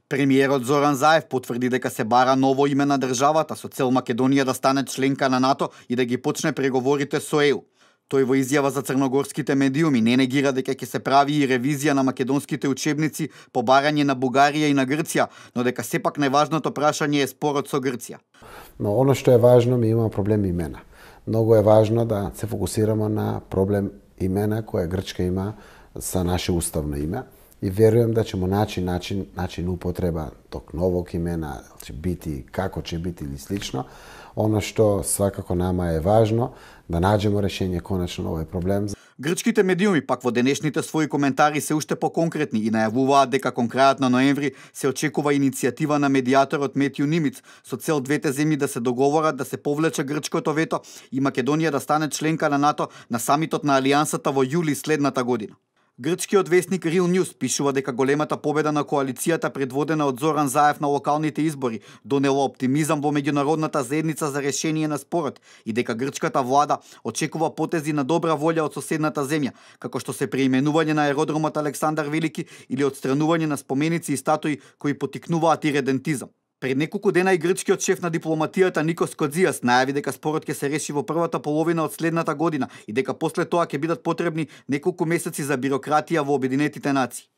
Премиерот Зоран Заев потврди дека се бара ново име на државата со цел Македонија да стане членка на НАТО и да ги почне преговорите со ЕУ. Тој во изјава за црногорските медиуми не негира дека ќе се прави и ревизија на македонските учебници по барање на Бугарија и на Грција, но дека сепак најважното прашање е спорот со Грција. Но оно што е важно, ми имаме проблем имена. Многу е важно да се фокусираме на проблем имена која Грчка има са наше уставно име и верувам да ќе му начин употреба ток новог имена, ќе бити, како ќе бити или слично. Оно што свакако нама е важно да наđemo решение конечно на овој проблем. Грчките медиуми пак во денешните своји коментари се уште поконкретни и најавуваат дека кон крајот на ноември се очекува иницијатива на медијаторот Метју Нимиц со цел двете земји да се договорат да се повлече грчкото вето и Македонија да стане членка на НАТО на самитот на Алијансата во јули следната година. Грчкиот весник Real News пишува дека големата победа на коалицијата предводена од Зоран Заев на локалните избори донела оптимизам во меѓународната заедница за решение на спорот и дека грчката влада очекува потези на добра волја од соседната земја, како што се преименување на аеродромот Александар Велики или отстранување на споменици и статуи кои потикнуваат иредентизам. Пред неколку дена и грчкиот шеф на дипломатијата Никос Кодзијас најави дека спорот ќе се реши во првата половина од следната година и дека после тоа ќе бидат потребни неколку месеци за бирократија во Обединетите нации.